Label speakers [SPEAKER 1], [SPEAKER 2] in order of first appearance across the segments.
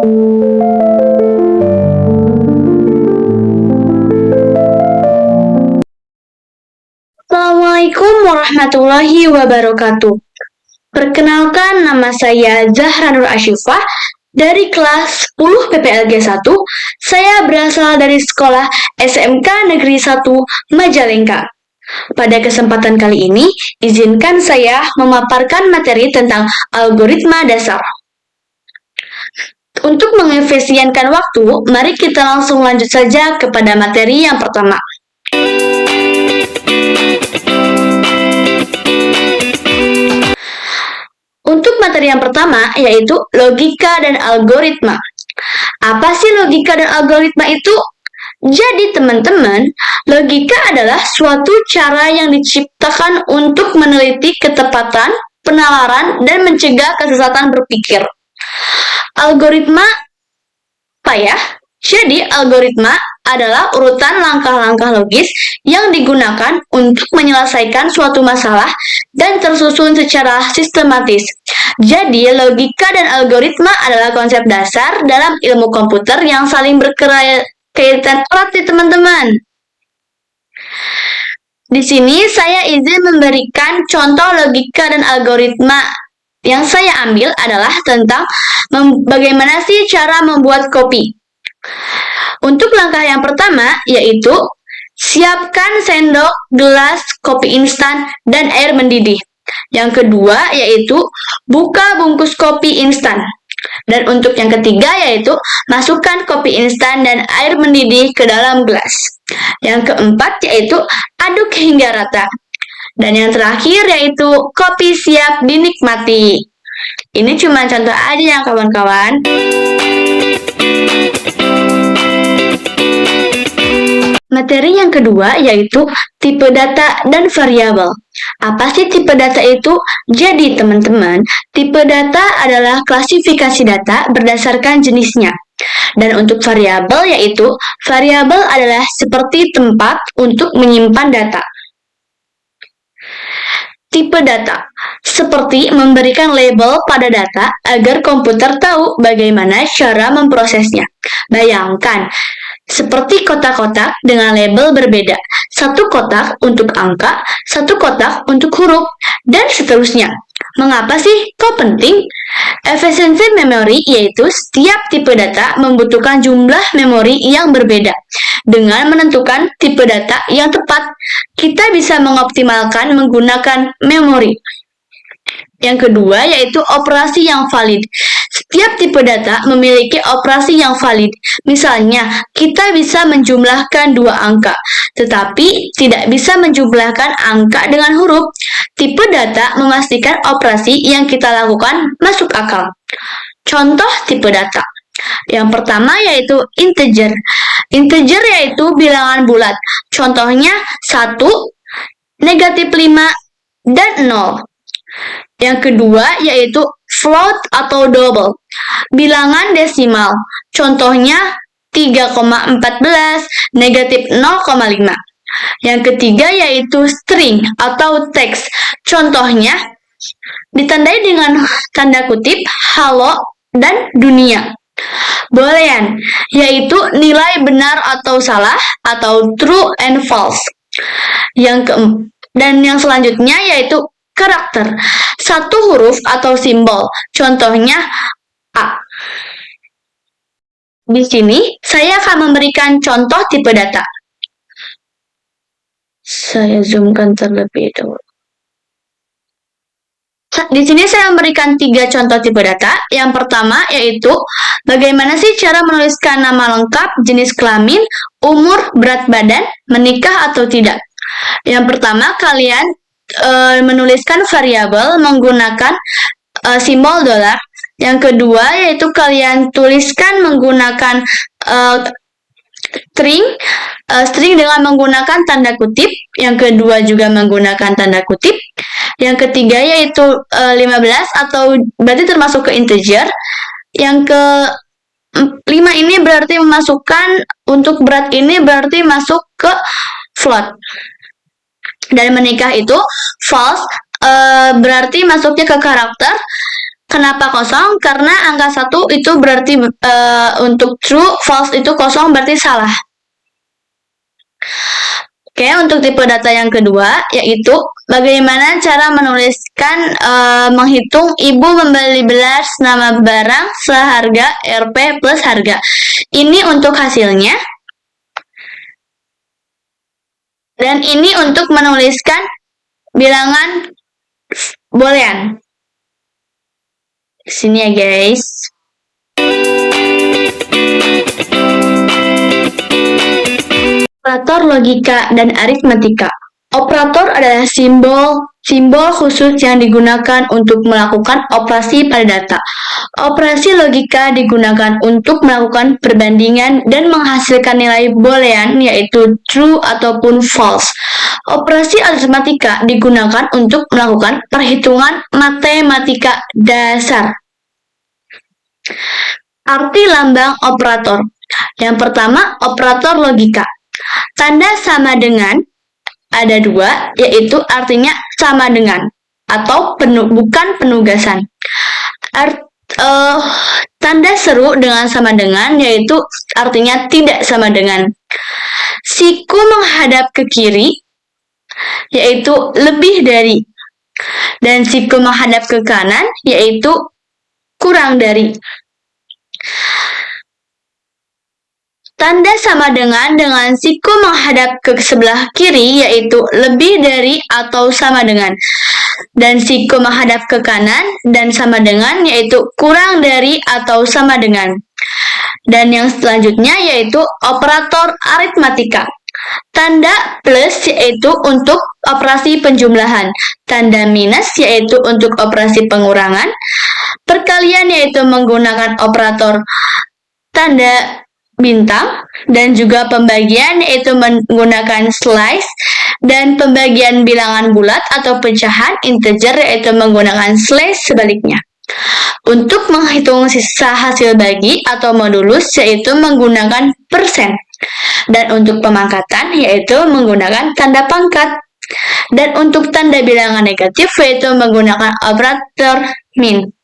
[SPEAKER 1] Assalamualaikum warahmatullahi wabarakatuh. Perkenalkan, nama saya Zahra Nur Asyifah dari kelas 10 PPLG 1. Saya berasal dari sekolah SMK Negeri 1 Majalengka. Pada kesempatan kali ini, izinkan saya memaparkan materi tentang algoritma dasar. Untuk mengefisienkan waktu, mari kita langsung lanjut saja kepada materi yang pertama. Untuk materi yang pertama, yaitu logika dan algoritma. Apa sih logika dan algoritma itu? Jadi teman-teman, logika adalah suatu cara yang diciptakan untuk meneliti ketepatan, penalaran, dan mencegah kesesatan berpikir. Algoritma apa ya? Jadi, algoritma adalah urutan langkah-langkah logis yang digunakan untuk menyelesaikan suatu masalah dan tersusun secara sistematis. Jadi, logika dan algoritma adalah konsep dasar dalam ilmu komputer yang saling berkaitan erat nih teman-teman. Di sini saya izin memberikan contoh logika dan algoritma. Yang saya ambil adalah tentang bagaimana sih cara membuat kopi. Untuk langkah yang pertama, yaitu siapkan sendok, gelas, kopi instan, dan air mendidih. Yang kedua, yaitu buka bungkus kopi instan. Dan untuk yang ketiga, yaitu masukkan kopi instan dan air mendidih ke dalam gelas. Yang keempat, yaitu aduk hingga rata. Dan yang terakhir, yaitu kopi siap dinikmati. Ini cuma contoh aja ya kawan-kawan. Materi yang kedua yaitu tipe data dan variabel. Apa sih tipe data itu? Jadi teman-teman, tipe data adalah klasifikasi data berdasarkan jenisnya. Dan untuk variabel yaitu, variabel adalah seperti tempat untuk menyimpan data. Tipe data seperti memberikan label pada data agar komputer tahu bagaimana cara memprosesnya. Bayangkan, seperti kotak-kotak dengan label berbeda. Satu kotak untuk angka, satu kotak untuk huruf, dan seterusnya. Mengapa sih kok penting? Efisiensi memori yaitu setiap tipe data membutuhkan jumlah memori yang berbeda. Dengan menentukan tipe data yang tepat, kita bisa mengoptimalkan menggunakan memori. Yang kedua yaitu operasi yang valid. Setiap tipe data memiliki operasi yang valid. Misalnya, kita bisa menjumlahkan dua angka, tetapi tidak bisa menjumlahkan angka dengan huruf. Tipe data memastikan operasi yang kita lakukan masuk akal. Contoh tipe data. Yang pertama yaitu integer. Integer yaitu bilangan bulat. Contohnya 1, -5, dan 0. Yang kedua yaitu float atau double. Bilangan desimal. Contohnya 3,14, -0,5. Yang ketiga yaitu string atau teks. Contohnya ditandai dengan tanda kutip halo dan dunia. Boolean yaitu nilai benar atau salah atau true and false. Dan yang selanjutnya yaitu karakter. Satu huruf atau simbol. Contohnya A. Di sini saya akan memberikan contoh tipe data. Saya zoomkan terlebih dahulu. Di sini saya memberikan 3 contoh tipe data. Yang pertama yaitu bagaimana sih cara menuliskan nama lengkap, jenis kelamin, umur, berat badan, menikah atau tidak. Yang pertama kalian menuliskan variabel menggunakan simbol $. Yang kedua yaitu kalian tuliskan menggunakan string dengan menggunakan tanda kutip. Yang kedua juga menggunakan tanda kutip. Yang ketiga yaitu 15 atau berarti termasuk ke integer. Yang ke 5 ini berarti memasukkan, untuk berat ini berarti masuk ke float. Dan menikah itu false, berarti masuknya ke karakter. Kenapa kosong? Karena angka 1 itu berarti untuk true, false itu kosong berarti salah. Oke, untuk tipe data yang kedua, yaitu bagaimana cara menuliskan, menghitung ibu membeli beras nama barang seharga Rp plus harga. Ini untuk hasilnya. Dan ini untuk menuliskan bilangan boolean. Sini ya guys. Operator logika dan aritmatika. Operator adalah simbol khusus yang digunakan untuk melakukan operasi pada data. Operasi logika digunakan untuk melakukan perbandingan dan menghasilkan nilai boolean yaitu true ataupun false. Operasi aritmatika digunakan untuk melakukan perhitungan matematika dasar. Arti lambang operator. Yang pertama, operator logika. Tanda sama dengan ada 2, yaitu artinya sama dengan atau bukan penugasan. Tanda seru dengan sama dengan yaitu artinya tidak sama dengan. Siku menghadap ke kiri yaitu lebih dari, dan siku menghadap ke kanan yaitu kurang dari. Tanda sama dengan siku menghadap ke sebelah kiri yaitu lebih dari atau sama dengan. Dan siku menghadap ke kanan dan sama dengan yaitu kurang dari atau sama dengan. Dan yang selanjutnya yaitu operator aritmatika. Tanda plus yaitu untuk operasi penjumlahan. Tanda minus yaitu untuk operasi pengurangan. Perkalian yaitu menggunakan operator tanda bintang, dan juga pembagian yaitu menggunakan slice, dan pembagian bilangan bulat atau pecahan integer yaitu menggunakan slice sebaliknya. Untuk menghitung sisa hasil bagi atau modulus yaitu menggunakan persen, dan untuk pemangkatan yaitu menggunakan tanda pangkat, dan untuk tanda bilangan negatif yaitu menggunakan operator min.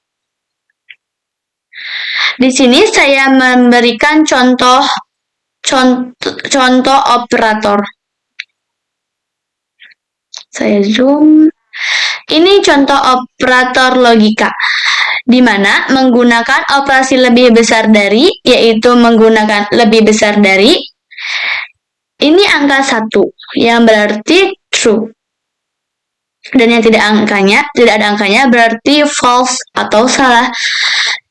[SPEAKER 1] Di sini saya memberikan contoh operator. Saya zoom. Ini contoh operator logika, di mana menggunakan operasi lebih besar dari, yaitu menggunakan lebih besar dari. Ini angka 1, yang berarti true. Dan yang tidak ada angkanya berarti false atau salah.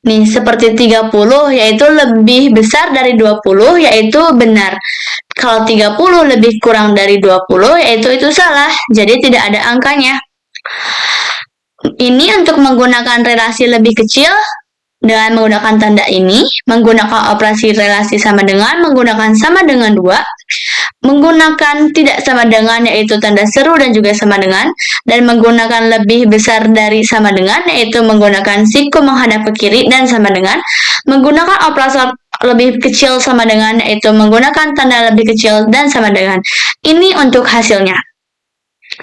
[SPEAKER 1] Nih, seperti 30 yaitu lebih besar dari 20 yaitu benar. Kalau 30 lebih kurang dari 20 yaitu itu salah. Jadi tidak ada angkanya. Ini untuk menggunakan relasi lebih kecil dengan menggunakan tanda ini, menggunakan operasi relasi sama dengan, menggunakan sama dengan 2, menggunakan tidak sama dengan yaitu tanda seru dan juga sama dengan, dan menggunakan lebih besar dari sama dengan yaitu menggunakan siku menghadap ke kiri dan sama dengan, menggunakan operator lebih kecil sama dengan yaitu menggunakan tanda lebih kecil dan sama dengan. Ini untuk hasilnya.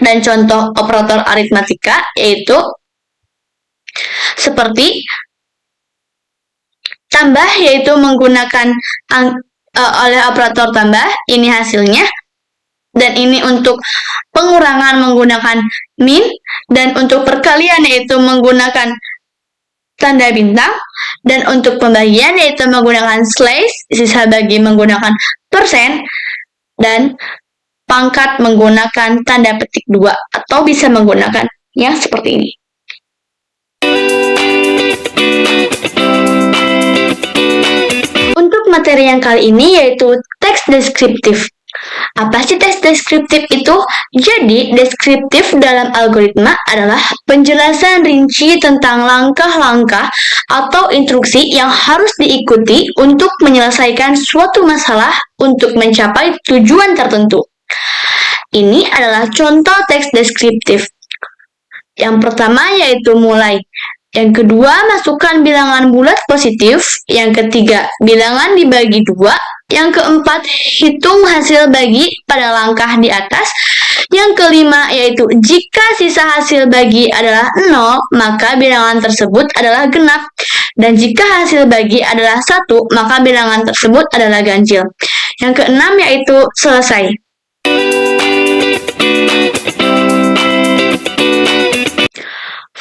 [SPEAKER 1] Dan contoh operator aritmatika yaitu seperti tambah yaitu menggunakan oleh operator tambah, ini hasilnya. Dan ini untuk pengurangan menggunakan min, dan untuk perkalian yaitu menggunakan tanda bintang, dan untuk pembagian yaitu menggunakan slice, sisa bagi menggunakan persen, dan pangkat menggunakan tanda petik 2 atau bisa menggunakan yang seperti ini. Untuk materi yang kali ini yaitu teks deskriptif. Apa sih teks deskriptif itu? Jadi, deskriptif dalam algoritma adalah penjelasan rinci tentang langkah-langkah atau instruksi yang harus diikuti untuk menyelesaikan suatu masalah untuk mencapai tujuan tertentu. Ini adalah contoh teks deskriptif. Yang pertama yaitu mulai. Yang kedua, masukkan bilangan bulat positif. Yang ketiga, bilangan dibagi 2. Yang keempat, hitung hasil bagi pada langkah di atas. Yang kelima, yaitu jika sisa hasil bagi adalah 0, maka bilangan tersebut adalah genap. Dan jika hasil bagi adalah 1, maka bilangan tersebut adalah ganjil. Yang keenam, yaitu selesai.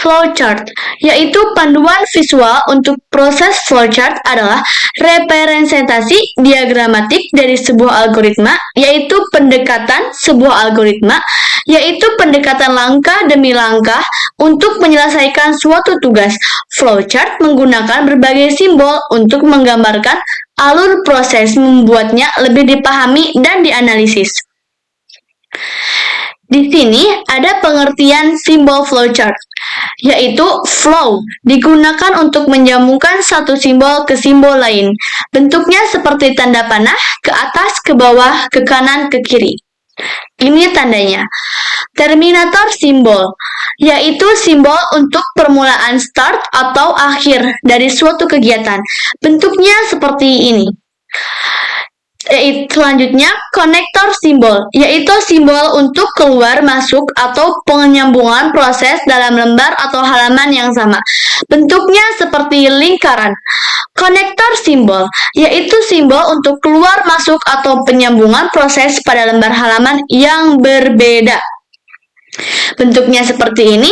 [SPEAKER 1] Flowchart, yaitu panduan visual untuk proses flowchart adalah representasi diagramatik dari sebuah algoritma, yaitu pendekatan sebuah algoritma, yaitu pendekatan langkah demi langkah untuk menyelesaikan suatu tugas. Flowchart menggunakan berbagai simbol untuk menggambarkan alur proses, membuatnya lebih dipahami dan dianalisis. Di sini ada pengertian simbol flowchart, yaitu flow digunakan untuk menyambungkan satu simbol ke simbol lain. Bentuknya seperti tanda panah, ke atas, ke bawah, ke kanan, ke kiri. Ini tandanya. Terminator simbol, yaitu simbol untuk permulaan start atau akhir dari suatu kegiatan. Bentuknya seperti ini. Selanjutnya, konektor simbol, yaitu simbol untuk keluar masuk atau penyambungan proses dalam lembar atau halaman yang sama. Bentuknya seperti lingkaran. Konektor simbol, yaitu simbol untuk keluar masuk atau penyambungan proses pada lembar halaman yang berbeda. Bentuknya seperti ini.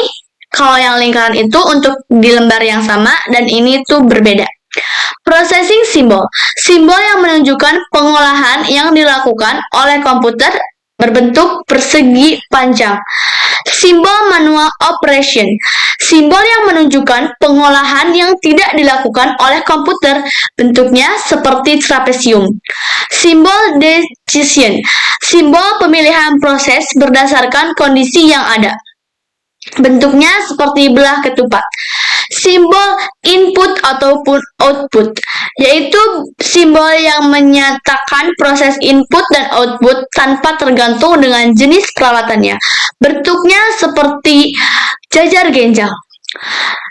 [SPEAKER 1] Kalau yang lingkaran itu untuk di lembar yang sama dan ini tuh berbeda. Processing symbol, simbol yang menunjukkan pengolahan yang dilakukan oleh komputer berbentuk persegi panjang. Simbol manual operation, simbol yang menunjukkan pengolahan yang tidak dilakukan oleh komputer, bentuknya seperti trapesium. Simbol decision, simbol pemilihan proses berdasarkan kondisi yang ada. Bentuknya seperti belah ketupat. Simbol input ataupun output, yaitu simbol yang menyatakan proses input dan output tanpa tergantung dengan jenis peralatannya. Bentuknya seperti jajar genjang.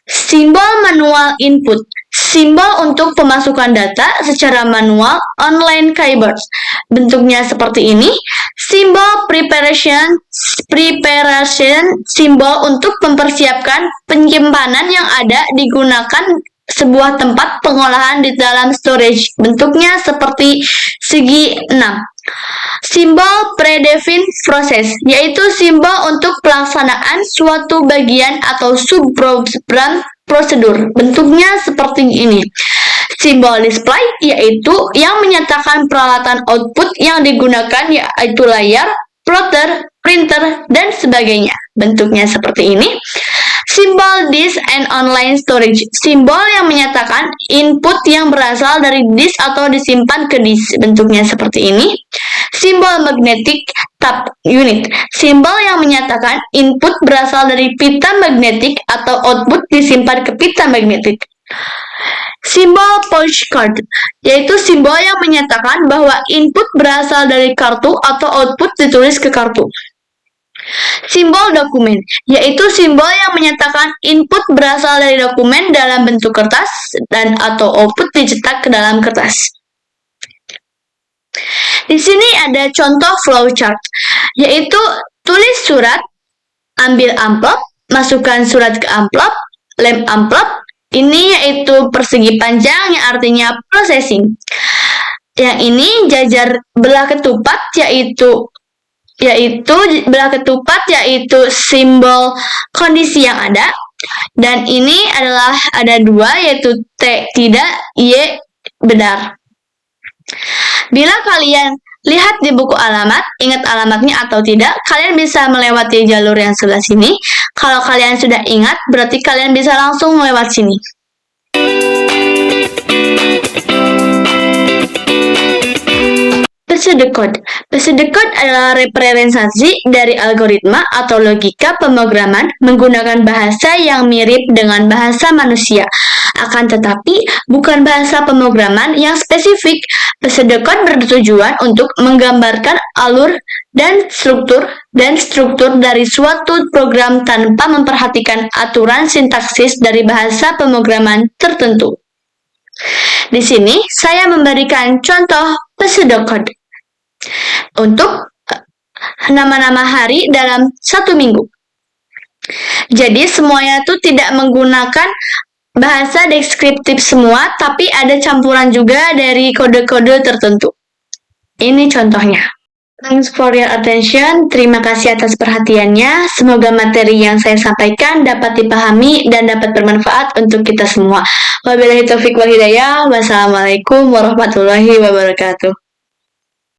[SPEAKER 1] Simbol manual input, simbol untuk pemasukan data secara manual online keyboards. Bentuknya seperti ini. Simbol preparation, simbol untuk mempersiapkan penyimpanan yang ada digunakan sebuah tempat pengolahan di dalam storage. Bentuknya seperti segi 6. Simbol predefined process, yaitu simbol untuk pelaksanaan suatu bagian atau sub-program prosedur. Bentuknya seperti ini. Simbol display, yaitu yang menyatakan peralatan output yang digunakan, yaitu layar, plotter, printer, dan sebagainya. Bentuknya seperti ini. Simbol disk and online storage, simbol yang menyatakan input yang berasal dari disk atau disimpan ke disk. Bentuknya seperti ini. Simbol magnetic tape unit, simbol yang menyatakan input berasal dari pita magnetik atau output disimpan ke pita magnetik. Simbol postcard, yaitu simbol yang menyatakan bahwa input berasal dari kartu atau output ditulis ke kartu. Simbol dokumen, yaitu simbol yang menyatakan input berasal dari dokumen dalam bentuk kertas dan atau output dicetak ke dalam kertas. Di sini ada contoh flowchart, yaitu tulis surat, ambil amplop, masukkan surat ke amplop, lem amplop. Ini yaitu persegi panjang yang artinya processing. Yang ini jajar belah ketupat yaitu belah ketupat yaitu simbol kondisi yang ada. Dan ini adalah ada dua yaitu T tidak, Y benar. Bila kalian lihat di buku alamat, ingat alamatnya atau tidak, kalian bisa melewati jalur yang sebelah sini. Kalau kalian sudah ingat, berarti kalian bisa langsung melewat sini. Pseudocode. Pseudocode adalah representasi dari algoritma atau logika pemrograman menggunakan bahasa yang mirip dengan bahasa manusia. Akan tetapi, bukan bahasa pemrograman yang spesifik. Pseudocode bertujuan untuk menggambarkan alur dan struktur dari suatu program tanpa memperhatikan aturan sintaksis dari bahasa pemrograman tertentu. Di sini, saya memberikan contoh pseudocode untuk nama-nama hari dalam satu minggu. Jadi, semuanya itu tidak menggunakan bahasa deskriptif semua, tapi ada campuran juga dari kode-kode tertentu. Ini contohnya. Thanks for your attention. Terima kasih atas perhatiannya. Semoga materi yang saya sampaikan dapat dipahami dan dapat bermanfaat untuk kita semua. Wabillahi taufiq wal hidayah. Wassalamualaikum warahmatullahi wabarakatuh.